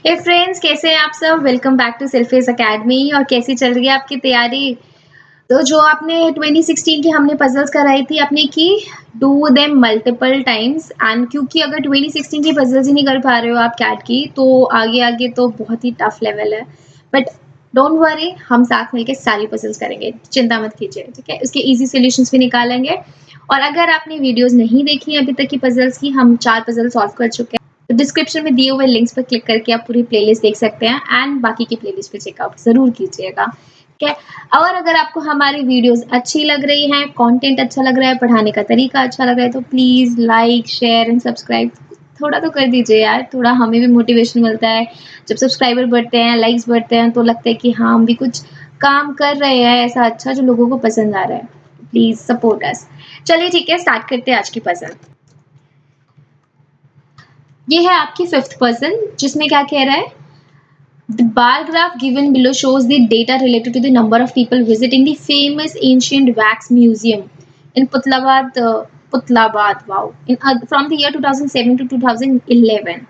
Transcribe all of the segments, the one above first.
हे friends, कैसे हैं आप सब? वेलकम बैक टू सेल्फेस एकेडमी। और कैसी चल रही है आपकी तैयारी? तो जो आपने 2016 की हमने पजल्स कराई थी, आपने की do them multiple times. And क्योंकि अगर 2016 की पजल्स ही नहीं कर पा रहे हो आप कैट की, तो आगे आगे तो बहुत ही टफ लेवल है। बट डोंट वरी, हम साथ मिलकर सारी पजल्स करेंगे, चिंता मत कीजिए, ठीक है? उसके इजी सॉल्यूशंस भी निकालेंगे। और अगर आपने वीडियोस नहीं देखी अभी तक की पजल्स की, हम 4 पजल सॉल्व कर चुके हैं। तो डिस्क्रिप्शन में दिए हुए लिंक्स पर क्लिक करके आप पूरी प्लेलिस्ट देख सकते हैं एंड बाकी की प्लेलिस्ट पे चेकआउट ज़रूर कीजिएगा, ठीक है? और अगर आपको हमारी वीडियोस अच्छी लग रही हैं, कंटेंट अच्छा लग रहा है, पढ़ाने का तरीका अच्छा लग रहा है, तो please like, share and subscribe थोड़ा तो कर दीजिए यार। थोड़ा हमें भी मोटिवेशन मिलता है। जब सब्सक्राइबर बढ़ते हैं, लाइक्स बढ़ते हैं, तो लगता है कि हाँ, हम भी कुछ काम कर रहे हैं ऐसा अच्छा जो लोगों को पसंद आ रहा है। Please support us. चलिए ठीक है, स्टार्ट करते हैं आज की पजल। ये है आपकी 5th पजल, जिसमें क्या कह रहा है? The bar graph given below shows the data related to the number of people visiting the famous ancient wax museum in Putlabad, wow, from the year 2007 to 2011.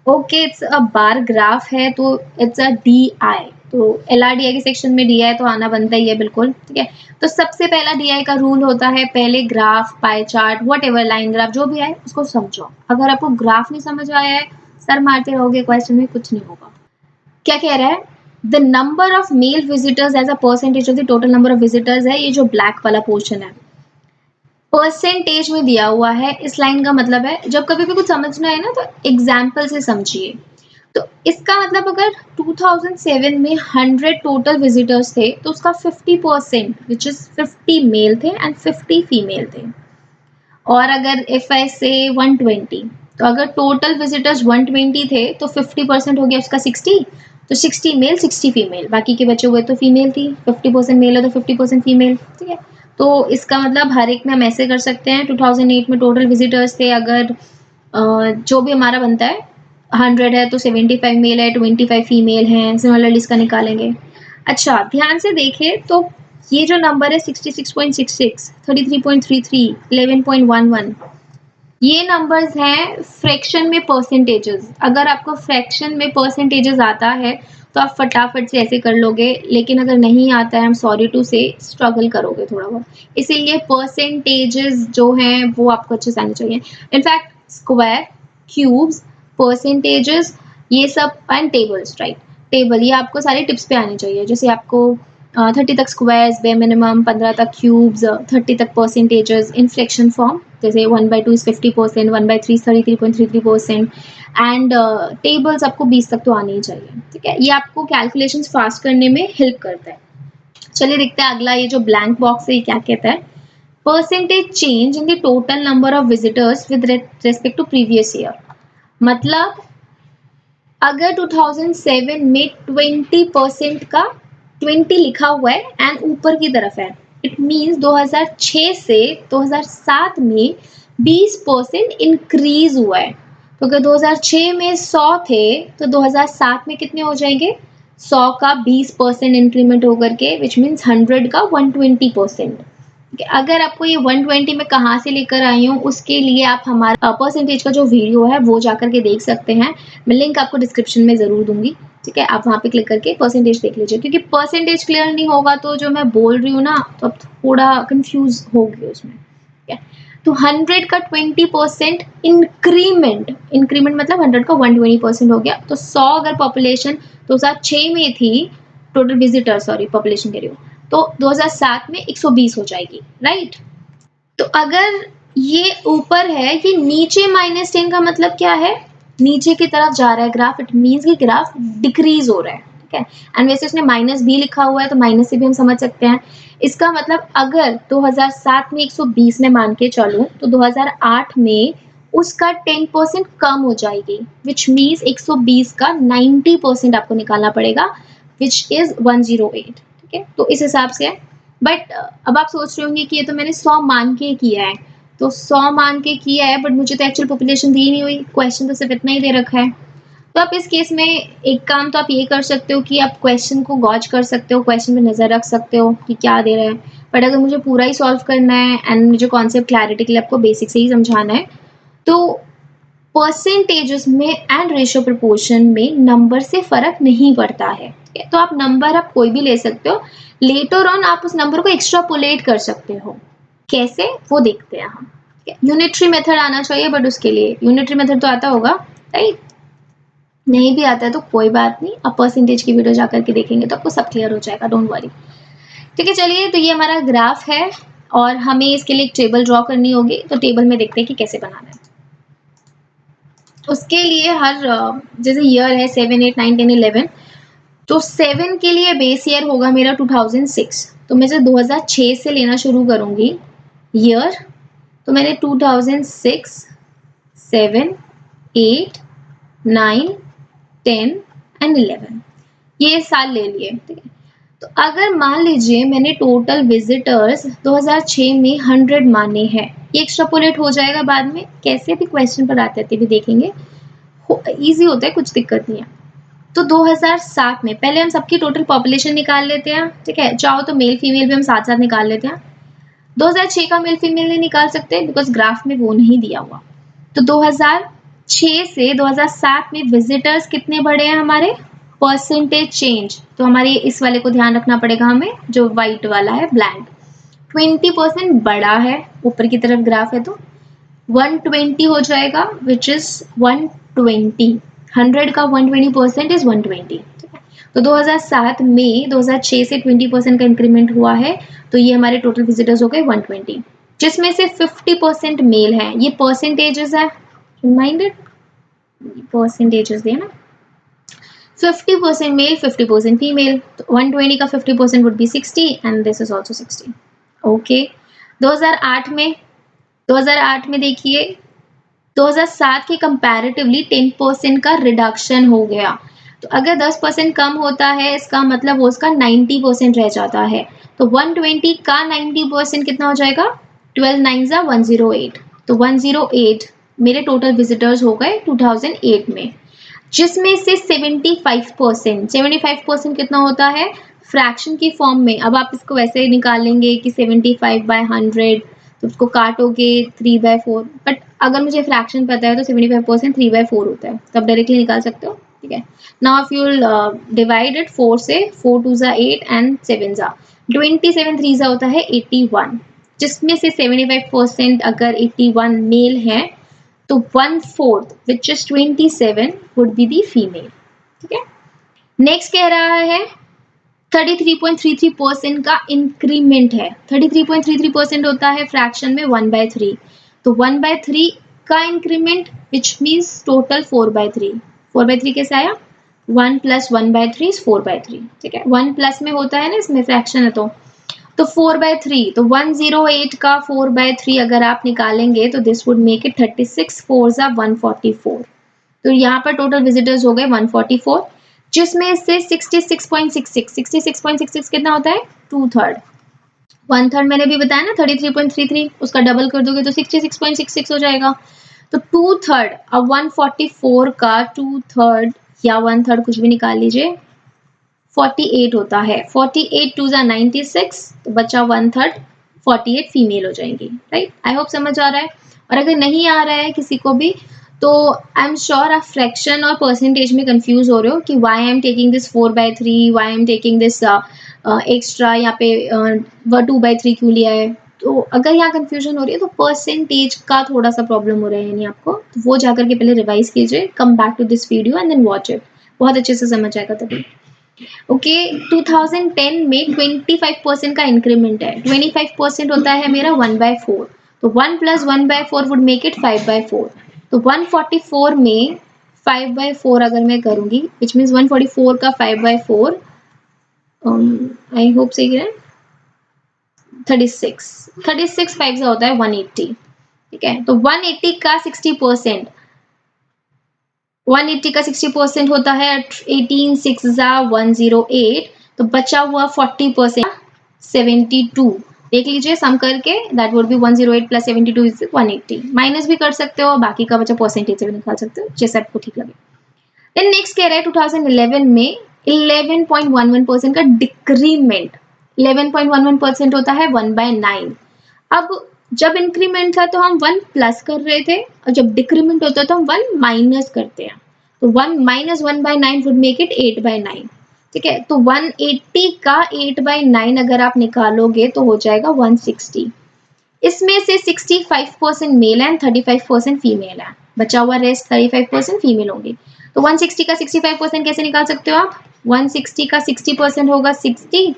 Okay, it's a bar graph है, तो it's a DI, तो LRDI के section में DI तो आना बनता ही है बिल्कुल, ठीक है? तो सबसे पहला DI का रूल होता है, पहले graph, pie chart, whatever, line graph जो भी है उसको समझो। अगर आपको ग्राफ नहीं समझ आया है, सर मारते रहोगे क्वेश्चन में, कुछ नहीं होगा। क्या कह रहा है? The number of male visitors as a percentage of the total number of visitors है, ये जो ब्लैक वाला पोर्शन है, परसेंटेज में दिया हुआ है। इस लाइन का मतलब है, जब कभी भी कुछ समझना है ना, तो एग्जाम्पल से समझिए। तो इसका मतलब अगर 2007 में 100 टोटल विजिटर्स थे, तो उसका 50% विच इज 50 मेल थे एंड 50 फीमेल थे। और अगर इफ आई से 120, तो अगर टोटल विजिटर्स 120 थे, तो 50% हो गया उसका 60, तो 60 मेल 60 फीमेल, बाकी के बचे हुए तो फीमेल थी। 50% मेल है तो 50% फीमेल, ठीक है? तो इसका मतलब हर एक में हम ऐसे कर सकते हैं। 2008 में टोटल विजिटर्स थे, अगर जो भी हमारा बनता है, 100 है तो 75 मेल है, 25 फीमेल हैं, सिमिलरली इसका निकालेंगे। अच्छा, ध्यान से देखिए तो ये जो नंबर है 66.66, 33.33, 11.11, ये नंबर्स हैं फ्रैक्शन में परसेंटेजेस। अगर आपको फ्रैक्शन में परसेंटेजेस आता है, तो आप फटाफट से ऐसे कर लोगे, लेकिन अगर नहीं आता है, आई एम सॉरी टू से, स्ट्रगल करोगे थोड़ा बहुत। इसीलिए परसेंटेजेस जो हैं वो आपको अच्छे से आने चाहिए। इनफैक्ट स्क्वायर, क्यूब्स, परसेंटेजेस, ये सब एंड टेबल्स, राइट? टेबल ये आपको सारे टिप्स पे आने चाहिए। जैसे आपको 30 तक स्क्वायर्स बे मिनिमम, 15 तक क्यूब्स, 30 तक परसेंटेजेस इन फ्रैक्शन फॉर्म, जैसे 1/2 इज 50%, 1/3 इज 33.33%, एंड टेबल्स आपको 20 तक तो आने ही चाहिए, ठीक है? ये आपको कैलकुलेशंस फास्ट करने में हेल्प करता है। चलिए देखते हैं अगला, ये जो ब्लैंक बॉक्स है ये क्या कहता है? Percentage change in the total number of visitors with respect to previous year. मतलब अगर 2007 में 20% का 20 लिखा हुआ है एंड ऊपर की तरफ है, इट मीन्स 2006 से 2007 में 20% इंक्रीज हुआ है। तो अगर 2006 में 100 थे, तो 2007 में कितने हो जाएंगे? 100 का 20% इंक्रीमेंट होकर के, विच मीन्स 100 का 120%। अगर आपको ये 120 में कहाँ से लेकर आई हूँ, उसके लिए आप हमारा परसेंटेज का जो वीडियो है वो जाकर के देख सकते हैं। मैं लिंक आपको डिस्क्रिप्शन में ज़रूर दूंगी, ठीक है? आप वहाँ पे क्लिक करके परसेंटेज देख लीजिए, क्योंकि परसेंटेज क्लियर नहीं होगा तो जो मैं बोल रही हूँ ना, तो अब थोड़ा कंफ्यूज होगी उसमें, ठीक है? तो 100 का 20% इंक्रीमेंट, इंक्रीमेंट मतलब 100 का 120% हो गया। तो 100 अगर पॉपुलेशन 2006 में थी, टोटल विजिटर, सॉरी पॉपुलेशन कह रही हूँ, तो 2007 में 120 हो जाएगी, राइट? तो अगर ये ऊपर है, ये नीचे -10 का मतलब क्या है? नीचे की तरफ जा रहा है ग्राफ, इट मीन्स कि ग्राफ डिक्रीज हो रहा है, ठीक है? एंड वैसे उसने माइनस भी लिखा हुआ है, तो माइनस से भी हम समझ सकते हैं। इसका मतलब अगर 2007 में 120 में मान के चलूं, तो 2008 में उसका 10% कम हो जाएगी, विच मीन्स 120 का 90% आपको निकालना पड़ेगा, विच इज 108, ठीक है? तो इस हिसाब से है। बट अब आप सोच रहे होंगे कि ये तो मैंने 100 मान के किया है, तो 100 मान के किया है, बट मुझे तो एक्चुअल पॉपुलेशन दी नहीं हुई, क्वेश्चन तो सिर्फ इतना ही दे रखा है। तो आप इस केस में एक काम तो आप ये कर सकते हो कि आप क्वेश्चन को गॉज कर सकते हो, क्वेश्चन पे नज़र रख सकते हो कि क्या दे रहा है। बट अगर मुझे पूरा ही सॉल्व करना है एंड मुझे कॉन्सेप्ट क्लैरिटी के लिए आपको बेसिक से ही समझाना है, तो परसेंटेजेस में एंड रेशियो प्रोपोर्शन में नंबर से फर्क नहीं पड़ता है। ठीक है, तो आप नंबर आप कोई भी ले सकते हो, लेटर ऑन आप उस नंबर को एक्स्ट्रापोलेट कर सकते हो। कैसे, वो देखते हैं हम। यूनिटरी मेथड आना चाहिए, बट उसके लिए यूनिटरी मेथड तो आता होगा, राइट? नहीं भी आता है तो कोई बात नहीं, आप परसेंटेज की वीडियो जाकर के देखेंगे तो आपको सब क्लियर हो जाएगा, डोंट वरी। ठीक है, चलिए, तो ये हमारा ग्राफ है और हमें इसके लिए एक टेबल ड्रॉ करनी होगी। तो टेबल में देखते हैं कि कैसे बनाना है। उसके लिए हर जैसे ईयर है 7, 8, 9, 10, 11, तो 7 के लिए बेस ईयर होगा मेरा 2006। तो मैं जब 2006 से लेना शुरू करूंगी ईयर, तो मैंने 2006, 7, 8, 9, 10 एंड 11 ये साल ले लिए। ठीक है, तो अगर मान लीजिए मैंने टोटल विजिटर्स 2006 में 100 माने हैं, ये एक्स्ट्रापोलेट हो जाएगा बाद में, कैसे भी क्वेश्चन पर आते भी देखेंगे, इजी होता है, कुछ दिक्कत नहीं है। तो 2007 में पहले हम सबकी टोटल पॉपुलेशन निकाल लेते हैं। ठीक है, चाहो तो मेल फीमेल भी हम साथ साथ निकाल लेते हैं। 2006 का मेल फीमेल नहीं निकाल सकते बिकॉज ग्राफ में वो नहीं दिया हुआ। तो 2006 से 2007 में विजिटर्स कितने बढ़े हैं हमारे, परसेंटेज चेंज, तो हमारे इस वाले को ध्यान रखना पड़ेगा हमें, जो व्हाइट वाला है ब्लैंक, 20% बड़ा है, ऊपर की तरफ ग्राफ है, तो 120 हो जाएगा, विच इज 120, 100 का 120% इज 120। तो 2007 में 2006 से 20% का इंक्रीमेंट हुआ है, तो ये हमारे टोटल विजिटर्स हो गए 120, जिसमें से 50% मेल है। ये परसेंटेजेस है, रिमाइंडेड परसेंटेजेस है ना, 50% मेल 50% फीमेल, तो 120 का 50% would be 60 and this is also 60। Okay, 2008 में देखिए 2007 के कंपैरेटिवली 10% का रिडक्शन हो गया। तो अगर 10% कम होता है, इसका मतलब वो उसका 90% रह जाता है। तो 120 का 90% कितना हो जाएगा, 12 9 जा 108, तो 108 मेरे टोटल विजिटर्स हो गए 2008 में, जिसमें से 75% कितना होता है, फ्रैक्शन की फॉर्म में। अब आप इसको वैसे निकालेंगे कि 75/100, तो उसको काटोगे 3/4, बट अगर मुझे फ्रैक्शन पता है तो 75% 3/4 होता है, तो आप डायरेक्टली निकाल सकते हो। ठीक है, now if you divide it 4 से, 4 2 जा 8 एंड 7 जा 27, 3 जा होता है 81, जिसमें से 75% अगर 81 मेल है, तो 1/4 which is 27 would be the female. ठीक है, नेक्स्ट कह रहा है 33.33% का इंक्रीमेंट है। 33.33% होता है फ्रैक्शन में 1/3, तो 1/3 का इंक्रीमेंट विच मीन्स टोटल 4/3। 4/3 कैसे आया, 1 + 1/3 इज 4/3। ठीक है, 1 प्लस में होता है ना, इसमें फ्रैक्शन है, तो 4/3, तो 108 का 4/3 अगर आप निकालेंगे तो दिस वुड मेक इट 36, 4 जा 144। तो यहाँ पर टोटल विजिटर्स हो गए 144, जिसमें से 66.66 कितना होता है, 2/3। 1/3 मैंने भी बताया ना 33.33, उसका डबल कर दोगे तो 66.66 हो जाएगा। तो 2/3, अब 144 का 2/3 या 1/3 कुछ भी निकाल लीजिए, 48 होता है। 48 2 जा 96, तो बचा 1/3, 48 फीमेल हो जाएंगी। राइट, आई होप समझ आ रहा है। और अगर नहीं आ रहा है किसी को भी, तो आई एम श्योर आप फ्रैक्शन और परसेंटेज में कंफ्यूज हो रहे हो कि why I am taking this 4/3, why I am taking this extra, यहाँ पे 2/3 क्यों लिया है। तो अगर यहाँ कंफ्यूजन हो रही है तो परसेंटेज का थोड़ा सा प्रॉब्लम हो रहा है यानी आपको, तो वो जाकर के पहले रिवाइज कीजिए, come back to this video and then watch it, बहुत अच्छे से समझ आएगा तभी। ओके, 2010 में 25% का इंक्रीमेंट है। 25% होता है मेरा 1/4, तो 1 + 1/4 वुड मेक इट 5/4। तो 144 में 5/4 अगर मैं करूंगी, विच मीन्स 144 का 5/4, आई होप सही है, 36 5 से होता है 180। ठीक है, तो 180 का 60%, 180 का 60% होता है 18 6 जा 108, तो बचा हुआ 40% 72। देख लीजिए सम करके, that would be 108 + 72 is 180। Minus भी कर सकते हो, बाकी का बचा परसेंटेज से भी निकाल सकते हो, जैसे आपको ठीक लगे। देन नेक्स्ट कह रहा है 2011 में 11.11% का डिक्रीमेंट। 11.11% होता है 1/9। अब जब इंक्रीमेंट था तो हम 1 प्लस कर रहे थे और जब डिक्रीमेंट होता है तो हम 1 माइनस करते हैं। तो 1 माइनस 1/9 वुड मेक इट 8/9। ठीक है, तो 180 का 8/9 अगर आप निकालोगे तो हो जाएगा 160। इसमें से 65% मेल है, 35% फीमेल है, बचा हुआ रेस्ट 35% फीमेल होंगी। तो 160 का 65% कैसे निकाल सकते हो आप? 160 का 60% होगा 60,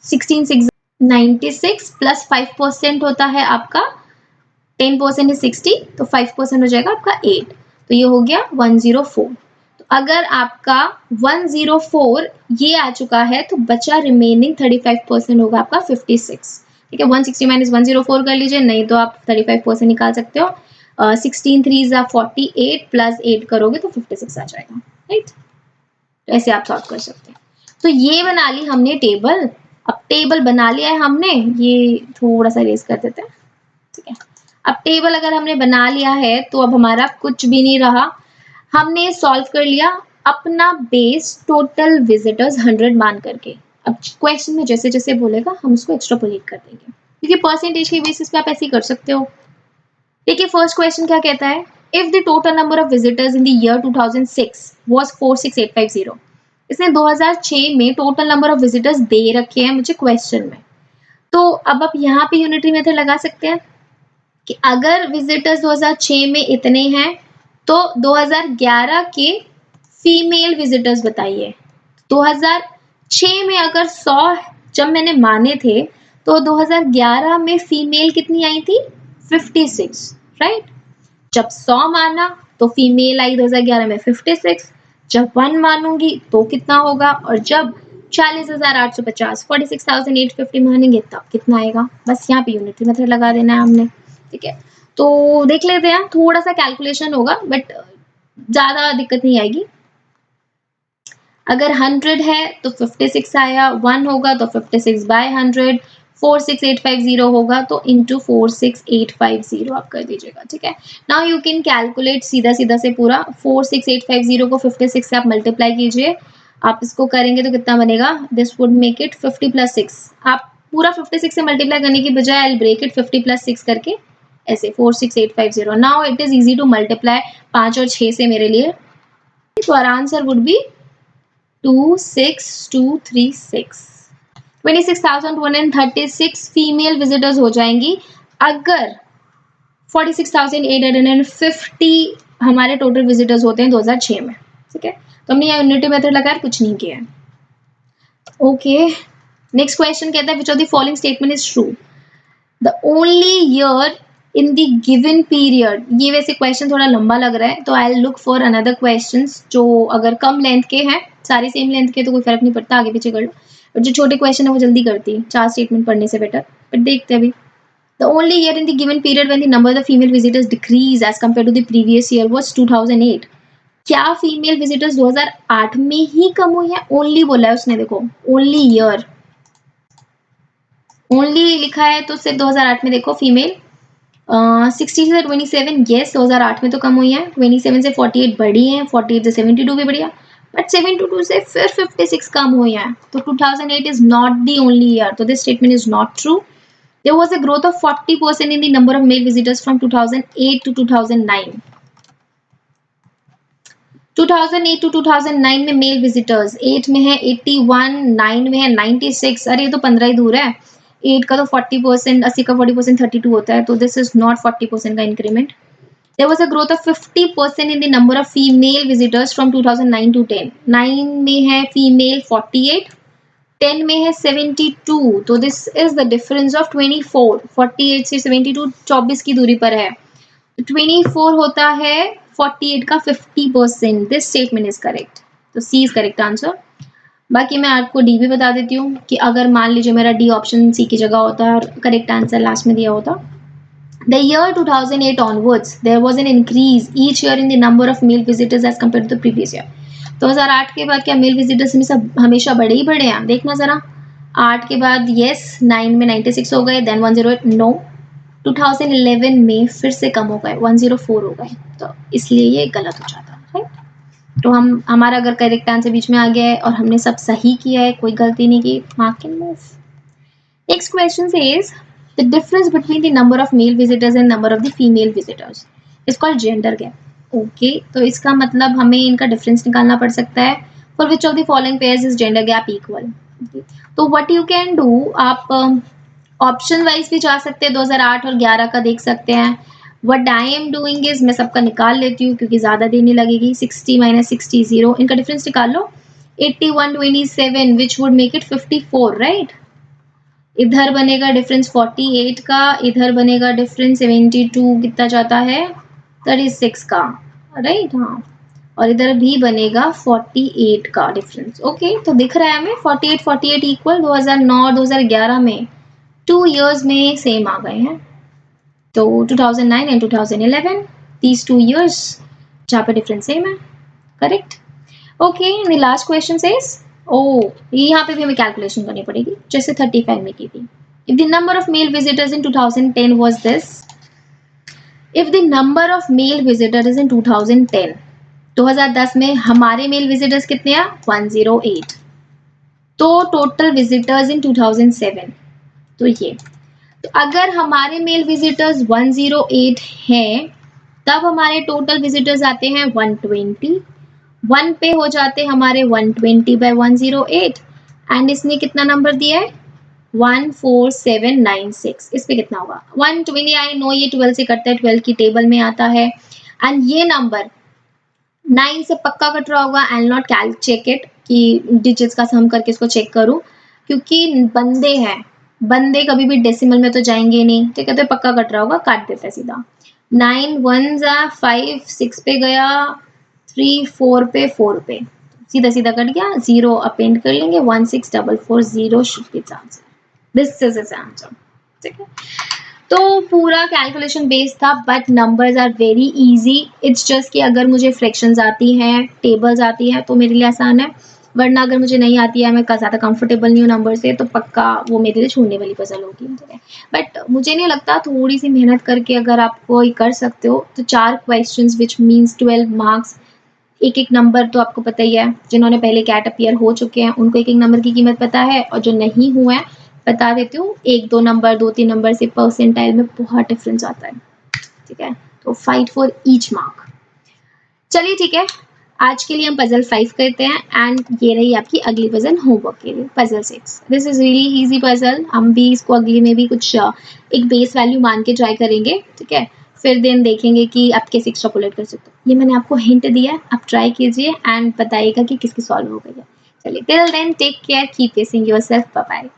16 6 96 प्लस 5% होता है आपका 10% इज 60, तो 5% हो जाएगा आपका 8, तो ये हो गया 104। तो अगर आपका 104 ये आ चुका है तो बचा रिमेनिंग 35% होगा आपका 56। ठीक है, 160 माइनस 104 कर लीजिए, नहीं तो आप 35% निकाल सकते हो। 16 3 48 प्लस 8 करोगे तो 56 आ जाएगा। राइट, तो ऐसे आप सॉल्व कर सकते हैं। तो ये बना ली हमने टेबल। अब टेबल बना लिया है हमने, ये थोड़ा सा रेस कर देते हैं। ठीक है, अब टेबल अगर हमने बना लिया है तो अब हमारा कुछ भी नहीं रहा, हमने सॉल्व कर लिया अपना बेस टोटल विजिटर्स 100 मान करके। अब क्वेश्चन में जैसे जैसे बोलेगा हम उसको एक्स्ट्रापोलेट कर देंगे, क्योंकि परसेंटेज के बेसिस पे आप ऐसे ही कर सकते हो। देखिए फर्स्ट क्वेश्चन क्या कहता है, if the total number of visitors in the year 2006 was 46850। इसने 2006 में टोटल नंबर ऑफ विजिटर्स दे रखे हैं मुझे क्वेश्चन में। तो अब आप यहाँ पे यूनिटरी मेथड लगा सकते हैं कि अगर विजिटर्स 2006 में इतने हैं तो 2011 के फीमेल विजिटर्स बताइए। 2006 में अगर 100 जब मैंने माने थे तो 2011 में फीमेल कितनी आई थी? 56, राइट। जब 100 माना तो फीमेल आई 2011 में 56, जब 1 मानूंगी तो कितना होगा, और जब 40,850 46,850 मानेंगे तब कितना आएगा। बस यहाँ पे यूनिटरी मेथड लगा देना है हमने। ठीक है, तो देख लेते हैं, थोड़ा सा कैलकुलेशन होगा बट ज्यादा दिक्कत नहीं आएगी। अगर 100 है तो 56 आया, 1 होगा तो 56/100, 46850 होगा तो इंटू 46850 आप कर दीजिएगा। ठीक है, नाउ यू कैन कैलकुलेट सीधा सीधा से पूरा 46850 को 56 से आप मल्टीप्लाई कीजिए। आप इसको करेंगे तो कितना बनेगा, दिस वुड मेक इट 50 + 6। आप पूरा 56 से मल्टीप्लाई करने की बजाय आई ब्रेक इट 50 + 6 करके, ऐसे 46850। Now it is easy to multiply 5 और 6 से मेरे लिए, तो our answer would be 26236। 26,236 female visitors हो जाएंगी अगर 46,850 हमारे टोटल विजिटर्स होते हैं 2006 में। ठीक है, तो हमने यहाँ यूनिटी मेथड लगाकर कुछ नहीं किया है। ओके, नेक्स्ट क्वेश्चन कहता है which of the following statement is true? The only year in the given period. ये वैसे क्वेश्चन थोड़ा लंबा लग रहा है तो I look for another questions जो अगर कम लेंथ के हैं, सारे सेम लेंथ के तो कोई फर्क नहीं पड़ता, आगे पीछे कर लो, बट जो छोटे क्वेश्चन है वो जल्दी करती है 4 स्टेटमेंट पढ़ने से बेटर। बट देखते हैं अभी। The only year in the given period when the number of the female visitors decrease as compare to the previous year was 2008। क्या फीमेल विजिटर्स 2008 में ही कम हुई है? ओनली बोला है उसने, देखो ओनली ईयर, ओनली लिखा है तो सिर्फ 2008 में देखो फीमेल 60 से 27, येस 2008 में तो कम हुई है, 27 से 48 बढ़ी है, 48 से 72 भी बढ़िया, बट 72 से फिर 56 कम हुई है, तो 2008 is not the only year, तो this statement is not true. There was a growth of 40% in the number of male visitors from 2008 to 2009। 2008 to 2009 में मेल विजिटर्स 8 में है 81, 9 में है 96, अरे ये तो 15 ही दूर है। 8 का तो 40%, 80 का 40% 32 होता है, तो दिस इज नॉट 40% का increment. There was a growth of 50% in the number of female visitors from 2009 to 10. 9 में है female 48, 10 में है 72, तो this is the difference of 24. 48 से 72 24 की दूरी पर है, 24 होता है 48 का 50%. दिस स्टेटमेंट इज करेक्ट, तो सी इज करेक्ट आंसर। बाकी मैं आपको डी भी बता देती हूँ कि अगर मान लीजिए मेरा डी ऑप्शन सी की जगह होता है और करेक्ट आंसर लास्ट में दिया होता। The year 2008 onwards, there was an increase each year in the number of male visitors as compared to the previous year. 2008 के बाद क्या मेल विजिटर्स हमेशा बढ़े ही बढ़े हैं? देखना जरा, 8 के बाद यस 9 में 96 हो गए, देन 108 नो, 2011 में फिर से कम हो गए 104 हो गए, तो इसलिए ये गलत हो जाता है, राइट। तो हमारा अगर करेक्ट आंसर बीच में आ गया है और हमने सब सही किया है, कोई गलती नहीं की, mark can move. Next question is The difference between the number of male visitors and number of the female visitors is called gender gap. Okay, तो इसका मतलब हमें इनका डिफरेंस निकालना पड़ सकता है. For which of the following pairs is gender gap equal? Okay. तो what you can do, आप ऑप्शन वाइज भी जा सकते हैं. 2008 और 11 का देख सकते हैं. What I am doing is मैं सबका निकाल लेती हूँ क्योंकि ज़्यादा देर नहीं लगेगी. 60 माइनस 60 0, इनका डिफरेंस निकाल लो. 8127 which would make it 54, right. इधर बनेगा डिफरेंस 48 का, इधर बनेगा डिफरेंस 72 कितना जाता है 36 का, राइट. हाँ, और इधर भी बनेगा 48 का डिफरेंस. ओके, तो दिख रहा है हमें 48 48 इक्वल 2009 और 2011 में 2 इयर्स में सेम आ गए हैं. तो 2009 एंड 2011 these 2 years जहाँ पे डिफरेंस सेम है. Correct. Okay, the last question says, यहाँ पे भी हमें कैलकुलेशन करनी पड़ेगी जैसे 35 में की थी. If the number of male visitors in 2010 was this, if the number of male visitors इन 2010 में हमारे मेल विजिटर्स कितने हैं 108. तो टोटल विजिटर्स इन 2007, तो ये, तो अगर हमारे मेल विजिटर्स 108 हैं तब हमारे टोटल विजिटर्स आते हैं 120. 1 पे हो जाते हमारे 120 बाय 108 एंड इसने कितना नंबर दिया है 14796. इस पे कितना होगा 120. आई नो ये 12 से कटता है, 12 की टेबल में आता है. एंड ये नंबर 9 से पक्का कट रहा होगा. आई नॉट चेक इट कि डिजिट्स का सम करके इसको चेक करूं क्योंकि बंदे हैं, बंदे कभी भी डेसिमल में तो जाएंगे नहीं. ठीक है, तो पक्का कट रहा होगा, काट देता है सीधा. 9 1 5, 6 पे गया, 3 4 पे 4 पे सीधा सीधा कट गया. 0 अपेंड कर लेंगे. 16440 should be answer. This is is answer. ठीक है, तो पूरा कैलकुलेशन बेस्ड था but numbers are very easy. It's just कि अगर मुझे फ्रैक्शंस आती हैं, टेबल्स आती हैं तो मेरे लिए आसान है, वरना अगर मुझे नहीं आती है, मैं ज़्यादा कंफर्टेबल नहीं हूँ नंबर से, तो पक्का वो मेरे लिए छोड़ने वाली पजल होगी. ठीक है, बट मुझे नहीं लगता, थोड़ी सी मेहनत करके अगर आप कोई कर सकते हो तो 4 क्वेश्चंस विच मीन्स 12 मार्क्स. एक एक नंबर तो आपको पता ही है, जिन्होंने पहले कैट अपीयर हो चुके हैं उनको एक एक नंबर की कीमत पता है, और जो नहीं हुए हैं बता देती हूँ, 1-2 नंबर 2-3 नंबर से परसेंटाइल में बहुत डिफरेंस आता है. ठीक है, तो फाइट फॉर ईच मार्क. चलिए ठीक है, आज के लिए हम पजल 5 करते हैं एंड ये रही आपकी अगली पजल होमवर्क के लिए, puzzle 6. This is really easy puzzle. हम भी इसको अगली में भी कुछ एक बेस वैल्यू मान के ट्राई करेंगे. ठीक है, फिर दिन देखेंगे कि आप कैसे एक्स्ट्रापोलेट कर सकते हो. ये मैंने आपको हिंट दिया है, आप ट्राई कीजिए एंड बताइएगा कि किसकी सॉल्व हो गई है. चलिए, till then take care, keep facing yourself, bye bye.